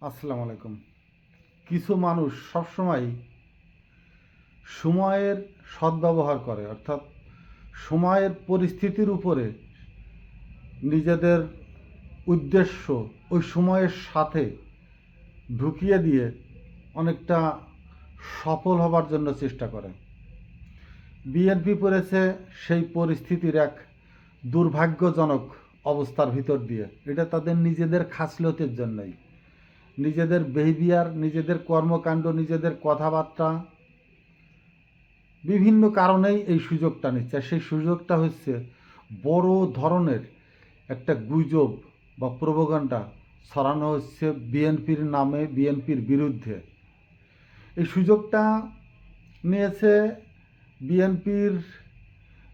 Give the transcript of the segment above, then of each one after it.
আসসালামু আলাইকুম। কিছু মানুষ সবসময় সময়ের সদ্ব্যবহার করে, অর্থাৎ সময়ের পরিস্থিতির উপরে নিজেদের উদ্দেশ্য ওই সময়ের সাথে ঢুকিয়ে দিয়ে অনেকটা সফল হবার জন্য চেষ্টা করে। বিএনপি পড়েছে সেই পরিস্থিতির এক দুর্ভাগ্যজনক অবস্থার ভিতর দিয়ে। এটা তাদের নিজেদের খাসলতের জন্যই, নিজেদের বিহেভিয়ার, নিজেদের কর্মকাণ্ড, নিজেদের কথাবার্তা, বিভিন্ন কারণেই এই সুযোগটা নিচ্ছে। সেই সুযোগটা হচ্ছে বড় ধরনের একটা গুজব বা প্রোপাগান্ডা ছড়ানো হচ্ছে বিএনপির নামে, বিএনপির বিরুদ্ধে। এই সুযোগটা নিয়েছে বিএনপির,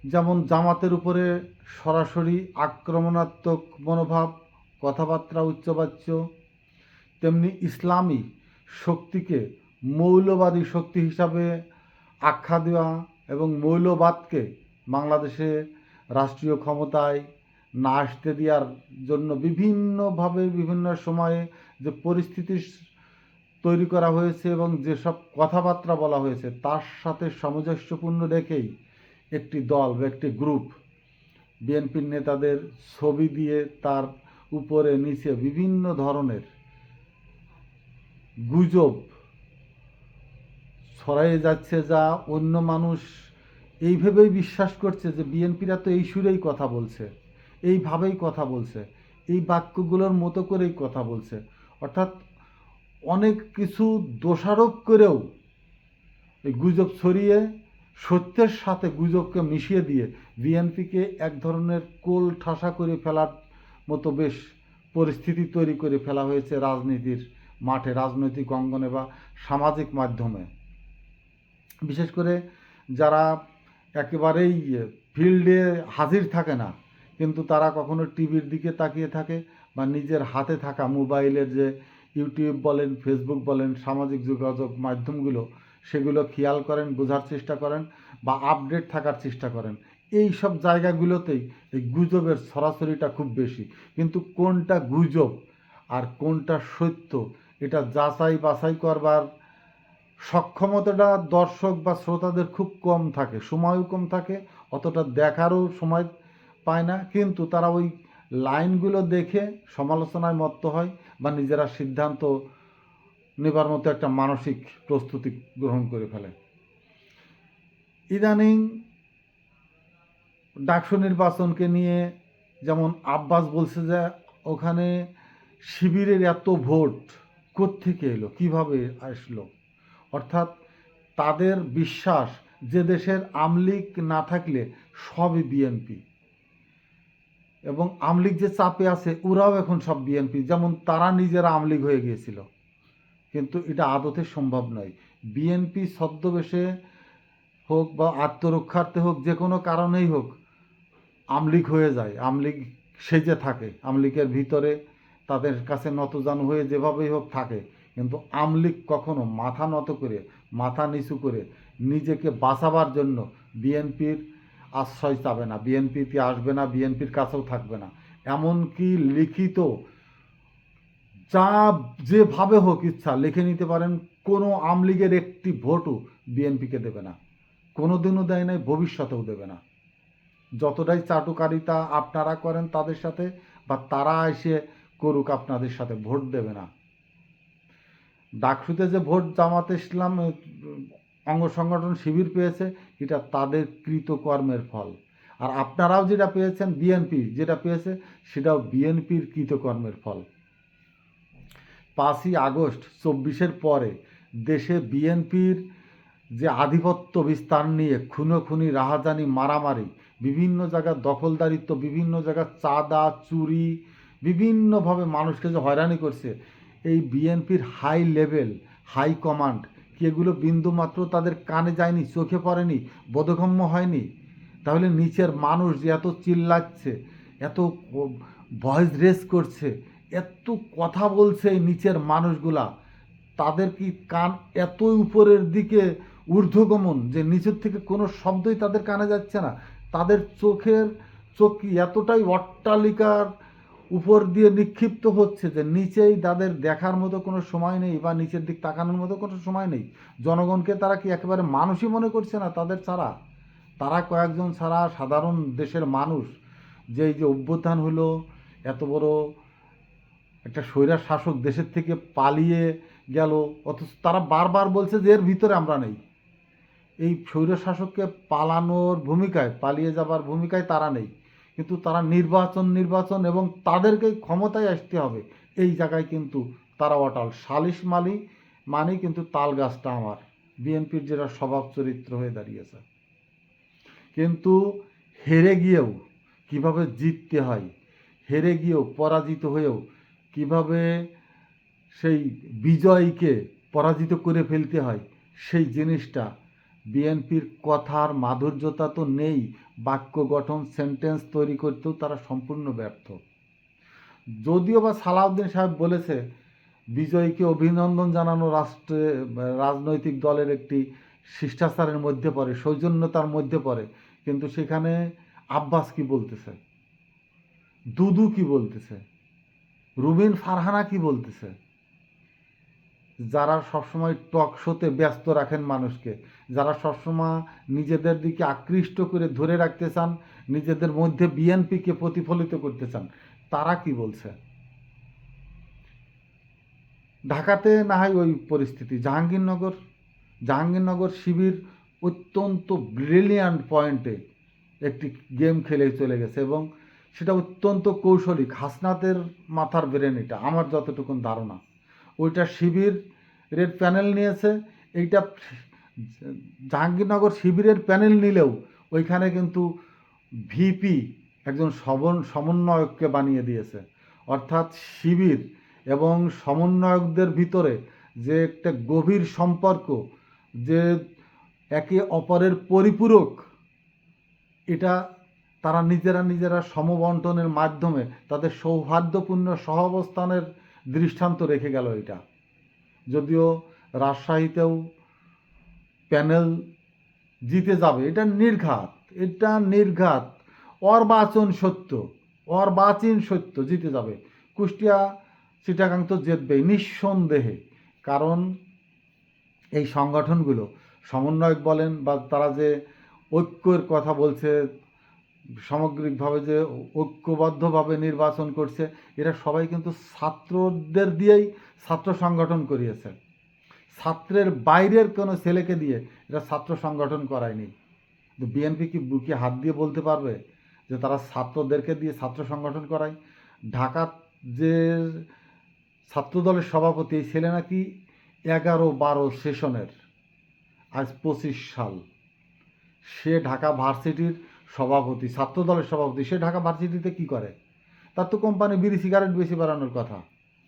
যেমন জামাতের উপরে সরাসরি আক্রমণাত্মক মনোভাব, কথাবার্তা উচ্চবাচ্য, তেমনি ইসলামী শক্তিকে মৌলবাদী শক্তি হিসাবে আখ্যা দেওয়া এবং মৌলবাদকে বাংলাদেশে রাষ্ট্রীয় ক্ষমতায় না আসতে দেওয়ার জন্য বিভিন্নভাবে বিভিন্ন সময়ে যে পরিস্থিতি তৈরি করা হয়েছে এবং যেসব কথাবার্তা বলা হয়েছে তার সাথে সামঞ্জস্যপূর্ণ রেখেই একটি দল বা একটি গ্রুপ বিএনপির নেতাদের ছবি দিয়ে তার উপরে নিচে বিভিন্ন ধরনের গুজব ছড়াইয়ে যাচ্ছে, যা অন্য মানুষ এইভাবেই বিশ্বাস করছে যে বিএনপিরা তো এই সুরেই কথা বলছে, এইভাবেই কথা বলছে, এই বাক্যগুলোর মতো করেই কথা বলছে। অর্থাৎ অনেক কিছু দোষারোপ করেও এই গুজব ছড়িয়ে সত্যের সাথে গুজবকে মিশিয়ে দিয়ে বিএনপিকে এক ধরনের কোল ঠাসা করে ফেলার মতো বেশ পরিস্থিতি তৈরি করে ফেলা হয়েছে রাজনীতির মাঠে, রাজনৈতিক অঙ্গনে বা সামাজিক মাধ্যমে। বিশেষ করে যারা একেবারেই ফিল্ডে হাজির থাকে না, কিন্তু তারা কখনো টিভির দিকে তাকিয়ে থাকে বা নিজের হাতে থাকা মোবাইলের যে ইউটিউব বলেন, ফেসবুক বলেন, সামাজিক যোগাযোগ মাধ্যমগুলো, সেগুলো খেয়াল করেন, বোঝার চেষ্টা করেন বা আপডেট থাকার চেষ্টা করেন। এই সব জায়গাগুলোতেই এই গুজবের ছড়াছড়িটা খুব বেশি। কিন্তু কোনটা গুজব আর কোনটা সত্য এটা যাচাই বাছাই করবার সক্ষমতাটা দর্শক বা শ্রোতাদের খুব কম থাকে, সময়ও কম থাকে, অতটা দেখারও সময় পায় না। কিন্তু তারা ওই লাইনগুলো দেখে সমালোচনায় মত্ত হয় বা নিজেরা সিদ্ধান্ত নেবার মতো একটা মানসিক প্রস্তুতি গ্রহণ করে ফেলে। ইদানিং ডাকসু নির্বাচনকে নিয়ে যেমন আব্বাস বলছে যে ওখানে শিবিরের এত ভোট কোত্থেকে এলো, কিভাবে আসলো। অর্থাৎ তাদের বিশ্বাস যে দেশের আমলিগ না থাকলে সবই বিএনপি, এবং আমলিগ যে চাপে আছে ওরাও এখন সব বিএনপি, যেমন তারা নিজেরা আমলিগ হয়ে গিয়েছিল। কিন্তু এটা আদতে সম্ভব নয়। বিএনপি ছদ্মবেশে হোক বা আত্মরক্ষার্থে হোক, যে কোনো কারণেই হোক আমলিগ হয়ে যায়, আমলিগ সেজে থাকে, আমলিগের ভিতরে তাদের কাছে নতজানু হয়ে যেভাবেই হোক থাকে। কিন্তু আমলিগ কখনো মাথা নত করে, মাথা নিচু করে নিজেকে বাঁচাবার জন্য বিএনপির আশ্রয় চাবে না, বিএনপিতে আসবে না, বিএনপির কাছেও থাকবে না। এমনকি লিখিত যা যেভাবে হোক ইচ্ছা লিখে নিতে পারেন, কোনো আমলিগের একটি ভোটও বিএনপিকে দেবে না, কোনো দিনও দেয় নাই, ভবিষ্যতেও দেবে না। যতটাই চাটুকারিতা আপনারা করেন তাদের সাথে বা তারা এসে করুক, আপনাদের সাথে ভোট দেবে না। ডাকসুতে যে ভোট জামাতে ইসলাম অঙ্গ সংগঠন শিবির পেয়েছে, এটা তাদের কৃতকর্মের ফল। আর আপনারাও যেটা পেয়েছেন, বিএনপি যেটা পেয়েছে, সেটাও বিএনপির কৃতকর্মের ফল। 5ই আগস্ট 24-এর পরে দেশে বিএনপির যে আধিপত্য বিস্তার নিয়ে খুনোখুনি, রাহাজানি, মারামারি, বিভিন্ন জায়গার দখলদারিত্ব, বিভিন্ন জায়গার চাঁদা চুরি, বিভিন্নভাবে মানুষকে যে হয়রানি করছে, এই বিএনপির হাই লেভেল, হাই কমান্ড কি এগুলো বিন্দুমাত্র তাদের কানে যায়নি, চোখে পড়েনি, বোধগম্য হয়নি? তাহলে নিচের মানুষ যে এত চিল্লাচ্ছে, এত ভয়েস রেস করছে, এত কথা বলছে এই নিচের মানুষগুলা, তাদের কি কান এতই উপরের দিকে ঊর্ধ্বগমন যে নিচের থেকে কোনো শব্দই তাদের কানে যাচ্ছে না? তাদের চোখ কি এতটাই অট্টালিকার উপর দিয়ে নিক্ষিপ্ত হচ্ছে, যে নিচেই তাদের দেখার মতো কোনো সময় নেই বা নিচের দিক তাকানোর মতো কোনো সময় নেই। জনগণকে তারা কি একেবারে মানুষই মনে করছে না তাদের ছাড়া? তারা কয়েকজন ছাড়া সাধারণ দেশের মানুষ, যে এই যে অভ্যুত্থান হলো, এত বড় একটা স্বৈরার শাসক দেশের থেকে পালিয়ে গেল, অথচ তারা বারবার বলছে যে এর ভিতরে আমরা নেই। এই স্বৈর শাসককে পালানোর ভূমিকায়, পালিয়ে যাবার ভূমিকায় তারা নেই, কিন্তু তারা নির্বাচন এবং তাদেরকেই ক্ষমতায় আসতে হবে, এই জায়গায় কিন্তু তারা অটল। সালিশ মালি মানে কিন্তু তাল গাছটা আমার, বিএনপির যেটা স্বভাব চরিত্র হয়ে দাঁড়িয়েছে। কিন্তু হেরে গিয়েও কিভাবে জিততে হয়, হেরে গিয়েও পরাজিত হয়েও কিভাবে সেই বিজয়ীকে পরাজিত করে ফেলতে হয়, সেই জিনিসটা বিএনপির কথার মাধুর্যতা তো নেই, বাক্য গঠন সেন্টেন্স তৈরি করতেও তারা সম্পূর্ণ ব্যর্থ। যদিও বা সালাউদ্দিন সাহেব বলেছে বিজয়ীকে অভিনন্দন জানানো রাজনৈতিক দলের একটি শিষ্টাচারের মধ্যে পড়ে, সৌজন্যতার মধ্যে পড়ে, কিন্তু সেখানে আব্বাস কি বলতেছে, দুদু কি বলতেছে, রুবিন ফারহানা কি বলতেছে, যারা সবসময় টক শোতে ব্যস্ত রাখেন মানুষকে, যারা সবসময় নিজেদের দিকে আকৃষ্ট করে ধরে রাখতে চান, নিজেদের মধ্যে বিএনপিকে প্রতিফলিত করতে চান, তারা কি বলছে? ঢাকাতে না হয় ওই পরিস্থিতি, জাহাঙ্গীরনগর শিবির অত্যন্ত ব্রিলিয়ান্ট পয়েন্টে একটি গেম খেলে চলে গেছে, এবং সেটা অত্যন্ত কৌশলী, হাসনাতের মাথার ব্রেন এটা, আমার যতটুকুন ধারণা। ওইটা শিবিরের প্যানেল নিয়েছে, এইটা জাহাঙ্গীরনগর শিবিরের প্যানেল নিলেও ওইখানে কিন্তু ভিপি একজন সমন্বয়ককে বানিয়ে দিয়েছে। অর্থাৎ শিবির এবং সমন্বয়কদের ভিতরে যে একটা গভীর সম্পর্ক, যে একে অপরের পরিপূরক, এটা তারা নিজেরা সমবন্টনের মাধ্যমে তাদের সৌহার্দ্যপূর্ণ সহাবস্থানের দৃষ্টান্ত রেখে গেল এটা। যদিও রাজশাহীতেও প্যানেল জিতে যাবে, এটা নির্ঘাত অর্বাচীন সত্য জিতে যাবে। কুষ্টিয়া চিটাগাং তো জিতবেই নিঃসন্দেহে, কারণ এই সংগঠনগুলো সমন্বয়ক বলেন বা তারা যে ঐক্যের কথা বলছে, সামগ্রিকভাবে যে ঐক্যবদ্ধভাবে নির্বাচন করছে, এরা সবাই কিন্তু ছাত্রদের দিয়েই ছাত্র সংগঠন করিয়েছে। ছাত্রের বাইরের কোনো ছেলেকে দিয়ে এরা ছাত্র সংগঠন করায়নি। বিএনপি কি বুকে হাত দিয়ে বলতে পারবে যে তারা ছাত্রদেরকে দিয়ে ছাত্র সংগঠন করায়? ঢাকার যে ছাত্রদলের সভাপতি, এই ছেলে নাকি 11-12 সেশনের, আজ 25 সাল, সে ঢাকা ভার্সিটির সভাপতি, ছাত্রদলের সভাপতি। সে ঢাকা ভার্সিটিতে কি করে? তার তো কোম্পানি বিড়ি সিগারেট বেশি বাড়ানোর কথা,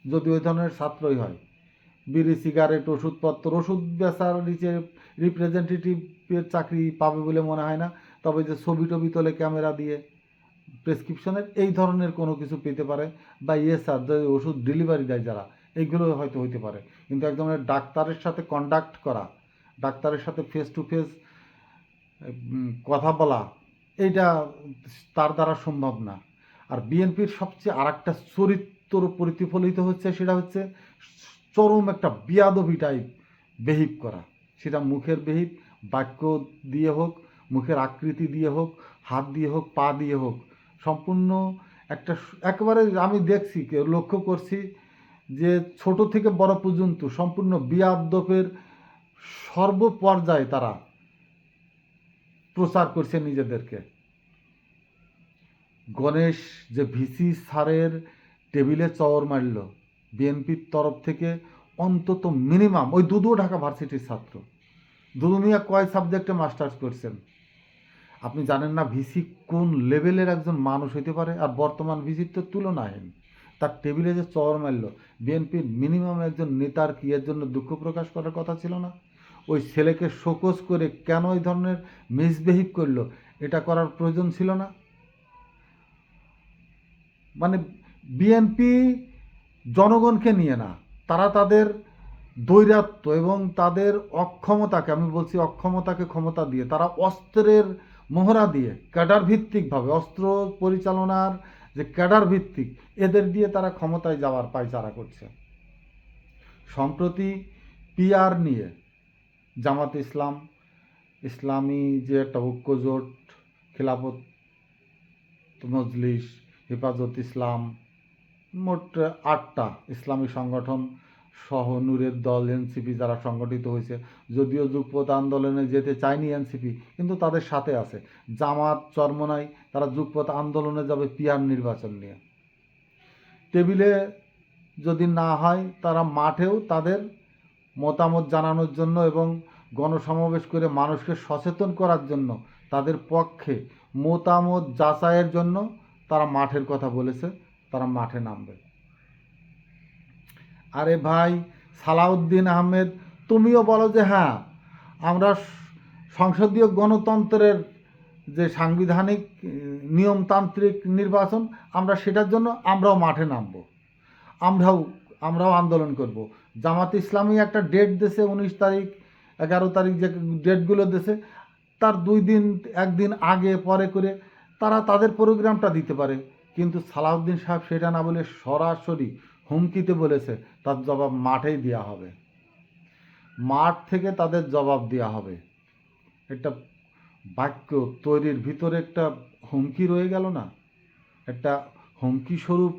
যদি ওই ধরনের ছাত্রই হয়। বিড়ি সিগারেট, ওষুধ বেচার নিচে রিপ্রেজেন্টেটিভের চাকরি পাবে বলে মনে হয় না, তবে যে ছবি টবি তোলে ক্যামেরা দিয়ে প্রেসক্রিপশনের, এই ধরনের কোনো কিছু পেতে পারে, বা স্যার যে ওষুধ ডেলিভারি দেয় যারা, এইগুলো হয়তো হইতে পারে। কিন্তু এক ধরনের ডাক্তারের সাথে কন্ডাক্ট করা, ডাক্তারের সাথে ফেস টু ফেস কথা বলা, এইটা তার দ্বারা সম্ভব না। আর বিএনপির সবচেয়ে আর একটা চরিত্র প্রতিফলিত হচ্ছে, সেটা হচ্ছে চরম একটা বিয়াদবি টাইপ বেহিভ করা। সেটা মুখের বেহিভ, বাক্য দিয়ে হোক, মুখের আকৃতি দিয়ে হোক, হাত দিয়ে হোক, পা দিয়ে হোক, সম্পূর্ণ একটা একেবারে আমি দেখছি, লক্ষ্য করছি যে ছোট থেকে বড় পর্যন্ত সম্পূর্ণ বিয়াদবের সর্বপর্যায়ে তারা প্রচার করছে নিজেদেরকে। গণেশ যে ভিসি স্যারের টেবিলে চওর মারল বিএনপির তরফ থেকে, অন্তত মিনিমাম ওই দুদু ঢাকা ভার্সিটির ছাত্র, দুদু মিয়া কয় সাবজেক্টে মাস্টার্স করছেন? আপনি জানেন না ভিসি কোন লেভেলের একজন মানুষ হইতে পারে? আর বর্তমান ভিসির তো তুলনাহীন। তার টেবিলে যে চওর মারল, বিএনপির মিনিমাম একজন নেতার কি এর জন্য দুঃখ প্রকাশ করার কথা ছিল না? ওই ছেলেকে শোকজ করে কেন এই ধরনের মিসবিহেভ করলো, এটা করার প্রয়োজন ছিল না? মানে বিএনপি জনগণকে নিয়ে না, তারা তাদের দৈরাত্য এবং তাদের অক্ষমতাকে, আমি বলছি অক্ষমতাকে ক্ষমতা দিয়ে, তারা অস্ত্রের মোহরা দিয়ে ক্যাডার ভিত্তিকভাবে অস্ত্র পরিচালনার যে ক্যাডার ভিত্তিক এদের দিয়ে তারা ক্ষমতায় যাওয়ার পায়চারা করছে। সম্প্রতি পিআর নিয়ে জামাত ইসলাম, ইসলামী যে একটা ঐক্যজোট, খিলাফত মজলিস, হেফাজত ইসলাম, মোট 8টা ইসলামী সংগঠন সহ নূরের দল, এনসিপি যারা সংগঠিত হয়েছে, যদিও যুগপৎ আন্দোলনে যেতে চায়নি এনসিপি, কিন্তু তাদের সাথে আছে। জামাত চরমোনাই তারা যুগপৎ আন্দোলনে যাবে পিআর নির্বাচন নিয়ে। টেবিলে যদি না হয়, তারা মাঠেও তাদের মতামত জানানোর জন্য এবং গণসমাবেশ করে মানুষকে সচেতন করার জন্য, তাদের পক্ষে মতামত যাচাইয়ের জন্য তারা মাঠের কথা বলেছে, তারা মাঠে নামবে। আরে ভাই সালাউদ্দিন আহমেদ, তুমিও বলো যে হ্যাঁ আমরা সংসদীয় গণতন্ত্রের যে সাংবিধানিক নিয়মতান্ত্রিক নির্বাচন, আমরা সেটার জন্য আমরাও মাঠে নামব, আমরাও আন্দোলন করব। জামাত ইসলামী একটা ডেট দেশে 19 তারিখ 11 তারিখ, যে ডেটগুলো দেশে তার 2 দিন 1 দিন আগে পরে করে তারা তাদের প্রোগ্রামটা দিতে পারে, কিন্তু সালাউদ্দিন সাহেব সেটা না বলে সরাসরি হুমকিতে বলেছে তার জবাব মাঠেই দেওয়া হবে, মাঠ থেকে তাদের জবাব দেওয়া হবে। একটা বাক্য তৈরির ভিতরে একটা হুমকি রয়ে গেল না, একটা হুমকি স্বরূপ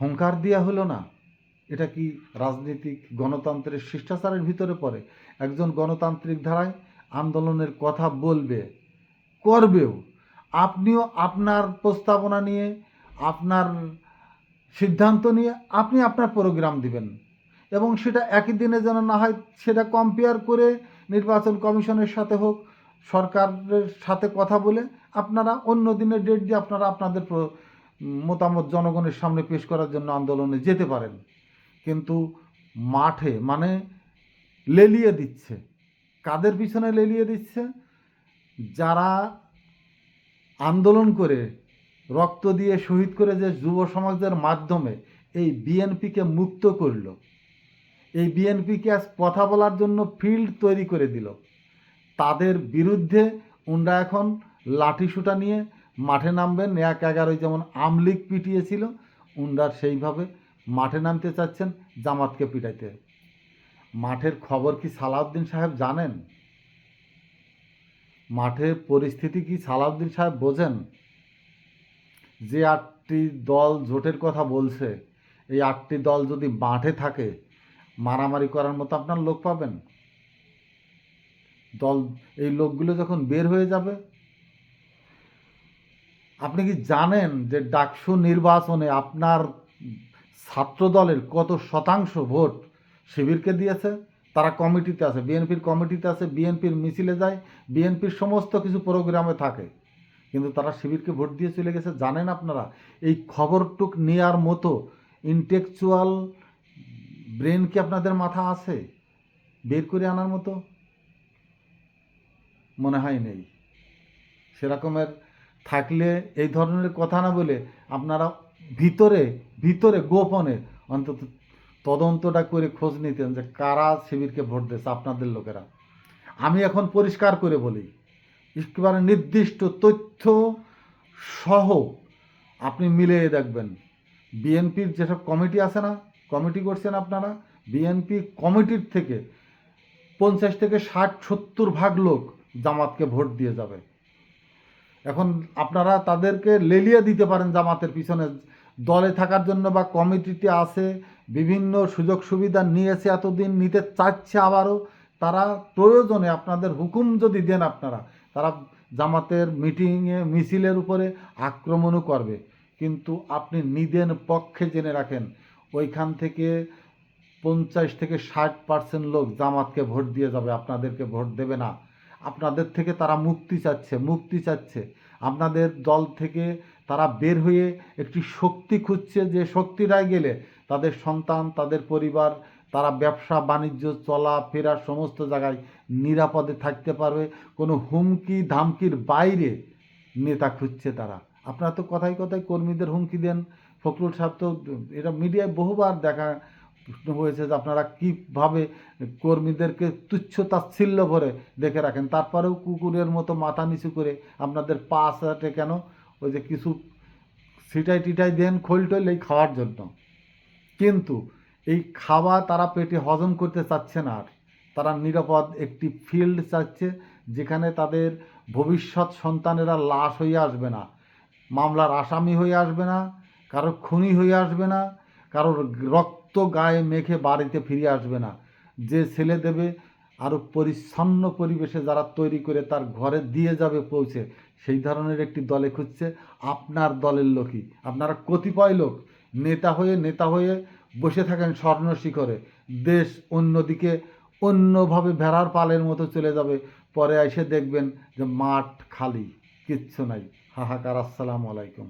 হুঙ্কার দেওয়া হলো না। এটা কি রাজনীতিক গণতন্ত্রের শিষ্টাচারের ভিতরে পড়ে? একজন গণতান্ত্রিক ধারায় আন্দোলনের কথা বলবে, করবেও, আপনিও আপনার প্রস্তাবনা নিয়ে, আপনার সিদ্ধান্ত নিয়ে আপনি আপনার প্রোগ্রাম দিবেন, এবং সেটা একই দিনে যেন না হয়, সেটা কম্পেয়ার করে নির্বাচন কমিশনের সাথে হোক, সরকারের সাথে কথা বলে আপনারা অন্য দিনের ডেট দিয়ে আপনারা আপনাদের মতামত জনগণের সামনে পেশ করার জন্য আন্দোলনে যেতে পারেন। কিন্তু মাঠে মানে লেলিয়ে দিচ্ছে, কাদের পিছনে লেলিয়ে দিচ্ছে? যারা আন্দোলন করে রক্ত দিয়ে শহীদ করে যে যুব সমাজের মাধ্যমে এই বিএনপিকে মুক্ত করল, এই বিএনপিকে আজ কথা বলার জন্য ফিল্ড তৈরি করে দিল, তাদের বিরুদ্ধে উনরা এখন লাঠিসোঁটা নিয়ে মাঠে নামবেন। 1/11 যেমন আমলিগ পিটিয়েছিল, উনরা সেইভাবে মাঠে নামতে চাচ্ছেন জামাতকে পিটাইতে। মাঠের খবর কি সালাউদ্দিন সাহেব জানেন? মাঠের পরিস্থিতি কি সালাউদ্দিন সাহেব বোঝেন? যে 8টি দল জোটের কথা বলছে, এই 8টি দল যদি মাঠে থাকে, মারামারি করার মতো আপনার লোক পাবেন? এই লোকগুলো যখন বের হয়ে যাবে, আপনি কি জানেন যে ডাকসু নির্বাচনে আপনার ছাত্র দলের কত শতাংশ ভোট শিবিরকে দিয়েছে? তারা কমিটিতে আছে, বিএনপির কমিটিতে আছে, বিএনপির মিছিলে যায়, বিএনপির সমস্ত কিছু প্রোগ্রামে থাকে, কিন্তু তারা শিবিরকে ভোট দিয়ে চলে গেছে। জানেন আপনারা? এই খবরটুক নেওয়ার মতো ইন্টেলেকচুয়াল ব্রেন কি আপনাদের মাথা আছে বের করে আনার মতো? মনে হয় নেই। সেরকমের থাকলে এই ধরনের কথা না বলে আপনারা ভিতরে ভিতরে গোপনে অন্তত তদন্তটা করে খোঁজ নিতেন যে কারা শিবিরকে ভোট দিয়েছে আপনাদের লোকেরা। আমি এখন পরিষ্কার করে বলি, একেবারে নির্দিষ্ট তথ্য সহ আপনি মিলিয়ে দেখবেন। বিএনপির যেসব কমিটি আছে না, কমিটি করছেন আপনারা, বিএনপি কমিটির থেকে 50 থেকে 60-70 ভাগ লোক জামাতকে ভোট দিয়ে যাবে। এখন আপনারা তাদেরকে লেলিয়ে দিতে পারেন জামাতের পিছনে দলে থাকার জন্য, বা কমিটিতে আছে, বিভিন্ন সুযোগ সুবিধা নিয়েছে, এতদিন নিতে চাচ্ছে আবারও, তারা প্রয়োজনে আপনাদের হুকুম যদি দেন আপনারা, তারা জামাতের মিটিংয়ে মিছিলের উপরে আক্রমণও করবে। কিন্তু আপনি নিদেন পক্ষে জেনে রাখেন, ওইখান থেকে 50 থেকে 60% লোক জামাতকে ভোট দিয়ে যাবে, আপনাদেরকে ভোট দেবে না। আপনাদের থেকে তারা মুক্তি চাচ্ছে। আপনাদের দল থেকে তারা বের হয়ে একটি শক্তি খুঁজছে, যে শক্তিটায় গেলে তাদের সন্তান, তাদের পরিবার, তারা ব্যবসা বাণিজ্য চলা ফেরার সমস্ত জায়গায় নিরাপদে থাকতে পারবে। কোনো হুমকি ধামকির বাইরে নেতা খুঁজছে তারা। আপনারা তো কথায় কথায় কর্মীদের হুমকি দেন। ফখরুল সাহেব তো, এটা মিডিয়ায় বহুবার দেখা হয়েছে যে আপনারা কীভাবে কর্মীদেরকে তুচ্ছ তাচ্ছিল্য ভরে দেখে রাখেন, তারপরেও কুকুরের মতো মাথা নিচু করে আপনাদের পা চাটে কেন? ওই যে কিছু সিটাই টিটাই দেন খোল টোল এই খাওয়ার জন্য, কিন্তু এই খাওয়া তারা পেটে হজম করতে চাচ্ছে না। আর তারা নিরাপদ একটি ফিল্ড চাচ্ছে, যেখানে তাদের ভবিষ্যৎ সন্তানেরা লাশ হয়ে আসবে না, মামলার আসামি হয়ে আসবে না, কারোর খুনি হয়ে আসবে না, কারোর রক্ত গায়ে মেখে বাড়িতে ফিরে আসবে না। যে ছেলে দেবে আরও পরিচ্ছন্ন পরিবেশে যারা তৈরি করে তার ঘরে দিয়ে যাবে পৌঁছে, সেই ধরনের একটি দলে খুঁজছে। আপনার দলের লোকই, আপনারা কতিপয় লোক নেতা হয়ে বসে থাকেন স্বর্ণ শিখরে, দেশ অন্যদিকে অন্যভাবে ভেড়ার পালের মতো চলে যাবে, পরে এসে দেখবেন যে মাঠ খালি, কিচ্ছু নাই, হাহাকার। আসসালামু আলাইকুম।